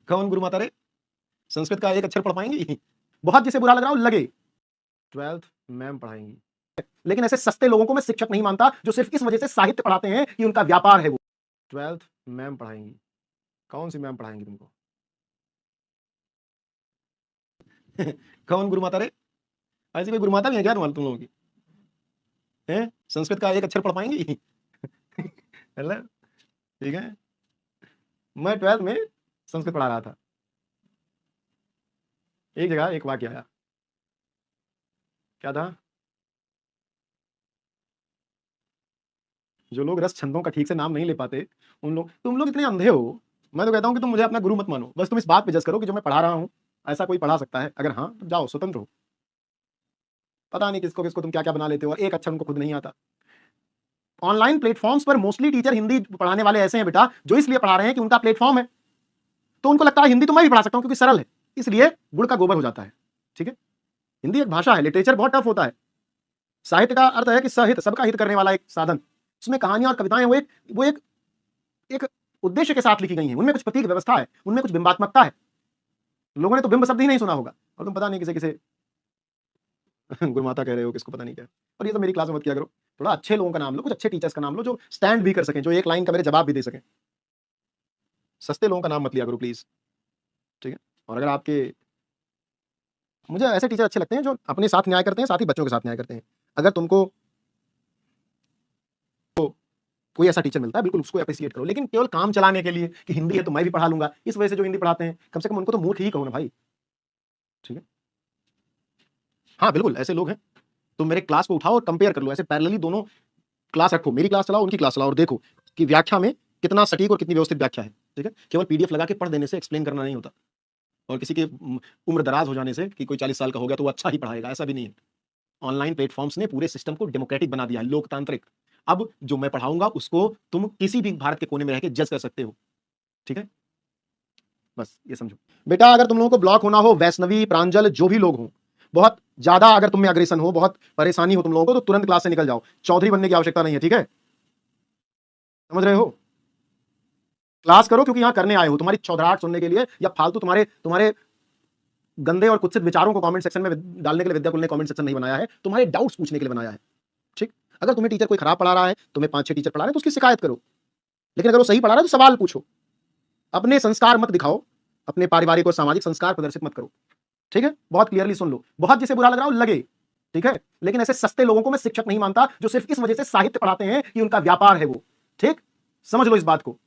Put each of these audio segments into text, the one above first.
कौन गुरु माता रे? संस्कृत का एक अक्षर पढ़ पाएंगी? बहुत जिसे बुरा लग रहा हो लगे। 12th ma'am पढ़ाएंगी। लेकिन ऐसे सस्ते लोगों को मैं शिक्षक नहीं मानता जो सिर्फ इस वजह से साहित्य पढ़ाते हैं कि उनका व्यापार है वो। 12th ma'am पढ़ाएंगी। कौन सी मैम पढ़ाएंगी तुमको? कौन गुरु माता रे? ऐसी कोई गुरु माता भी है क्या तुम लोगों की? हैं? संस्कृत का एक अक्षर पढ़ पाएंगी? मतलब ठीक है, मैं 12th में संस्कृत पढ़ा रहा था। एक जगह एक वाक्य आया। क्या था? जो लोग रस छंदों का ठीक से नाम नहीं ले पाते, उन लोग, तुम लोग इतने अंधे हो। मैं तो कहता हूं कि तुम मुझे अपना गुरु मत मानो, बस तुम इस बात पे जज करो कि जो मैं पढ़ा रहा हूं ऐसा कोई पढ़ा सकता है। अगर हाँ तो जाओ, स्वतंत्र हो। पता नहीं किसको किसको तुम क्या क्या बना लेते हो और एक अक्षर उनको खुद नहीं आता। ऑनलाइन प्लेटफॉर्म्स पर मोस्टली टीचर हिंदी पढ़ाने वाले ऐसे हैं बेटा, जो इसलिए पढ़ा रहे हैं कि उनका प्लेटफॉर्म है, तो उनको लगता है हिंदी तो मैं भी पढ़ा सकता हूं क्योंकि सरल है, इसलिए गुड़ का गोबर हो जाता है। ठीक है, हिंदी एक भाषा है, लिटरेचर बहुत टफ होता है। साहित्य का अर्थ है कि सहित, सबका हित करने वाला एक साधन। उसमें कहानियां और कविताएं वो एक उद्देश्य के साथ लिखी गई हैं, उनमें कुछ प्रतीक व्यवस्था है, उनमें कुछ बिंबात्मकता है। लोगों ने तो बिंब शब्द ही नहीं सुना होगा, और तुम पता नहीं किसे किसे गुरुमाता कह रहे हो, किसको पता नहीं क्या। और ये तो मेरी क्लास में मत किया करो। थोड़ा अच्छे लोगों का नाम लो, कुछ अच्छे टीचर्स का नाम लो जो स्टैंड भी कर सकें, जो एक लाइन का मेरे जवाब भी दे सकें। सस्ते लोगों का नाम मत लिया करो प्लीज। ठीक है, और अगर आपके, मुझे ऐसे टीचर अच्छे लगते हैं जो अपने साथ न्याय करते हैं, साथ ही बच्चों के साथ न्याय करते हैं। अगर तुमको कोई ऐसा टीचर मिलता है, बिल्कुल उसको अप्रिशिएट करो, लेकिन केवल काम चलाने के लिए कि हिंदी है तो मैं भी पढ़ा लूंगा, इस वजह से जो हिंदी पढ़ाते हैं कम से कम उनको तो मुंह ठीक कहो ना भाई। ठीक है, हाँ बिल्कुल ऐसे लोग हैं। तुम मेरे क्लास को उठाओ और कंपेयर कर लो, ऐसे पैरेलली दोनों क्लास रखो, मेरी क्लास चलाओ, उनकी क्लास चलाओ, और देखो कि व्याख्या में कितना सटीक और कितनी व्यवस्थित व्याख्या है। ठीक है, केवल पीडीएफ लगा के पढ़ देने से एक्सप्लेन करना नहीं होता, और किसी की उम्र दराज हो जाने से कि कोई 40 साल का हो गया तो वो अच्छा ही पढ़ाएगा, ऐसा भी नहीं है। ऑनलाइन प्लेटफॉर्म्स ने पूरे सिस्टम को डेमोक्रेटिक बना दिया है, लोकतांत्रिक। अब जो मैं पढ़ाऊंगा उसको तुम किसी भी भारत के कोने में रह के जज कर सकते हो। ठीक है, बस ये समझो बेटा। अगर तुम लोगों को ब्लॉक होना हो, वैष्णवी, प्रांजल, जो भी लोग हो, बहुत ज्यादा अगर तुम में अग्रेशन हो, बहुत परेशानी हो तुम लोगों को, तो तुरंत क्लास से निकल जाओ। चौधरी बनने की आवश्यकता नहीं है। ठीक है, समझ रहे हो? क्लास करो क्योंकि यहां करने आए हो, तुम्हारी चौधराहट सुनने के लिए या फालतू तुम्हारे तुम्हारे गंदे और कुत्सित विचारों को कमेंट सेक्शन में डालने के लिए विद्याकुल ने कमेंट सेक्शन नहीं बनाया है, तुम्हारे डाउट्स पूछने के लिए बनाया है। ठीक, अगर तुम्हें टीचर कोई खराब पढ़ा रहा है, तुम्हें 5-6 टीचर पढ़ा रहे हैं तो उसकी शिकायत करो, लेकिन अगर वो सही पढ़ा रहा है तो सवाल पूछो। अपने संस्कार मत दिखाओ, अपने पारिवारिक और सामाजिक संस्कार प्रदर्शित मत करो। ठीक है, बहुत क्लियरली सुन लो। बहुत जिसे बुरा लग रहा हो लगे, ठीक है, लेकिन ऐसे सस्ते लोगों को मैं शिक्षक नहीं मानता जो सिर्फ इस वजह से साहित्य पढ़ाते हैं कि उनका व्यापार है वो। ठीक, समझ लो इस बात को।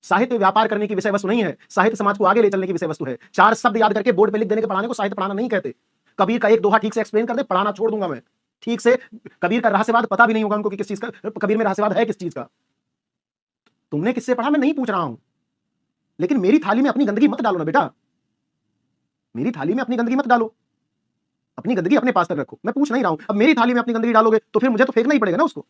साहित्य व्यापार करने की विषय वस्तु नहीं है, साहित्य समाज को आगे ले चलने की विषय वस्तु है। 4 शब्द याद करके बोर्ड पे लिख देने के पढ़ाने को साहित्य पढ़ाना नहीं कहते। कबीर का एक दोहा ठीक से एक्सप्लेन कर दे, पढ़ाना छोड़ दूंगा मैं। ठीक से कबीर का रहस्यवाद पता भी नहीं होगा उनको कि किस चीज का कबीर में रहस्यवाद है, किस चीज का। तुमने किससे पढ़ा मैं नहीं पूछ रहा हूं, लेकिन मेरी थाली में अपनी गंदगी मत डालो ना बेटा। मेरी थाली में अपनी गंदगी मत डालो, अपनी गंदगी अपने पास तक रखो। मैं पूछ नहीं रहा हूं, अब मेरी थाली में अपनी गंदगी डालोगे तो फिर मुझे तो फेंकना ही पड़ेगा ना उसको।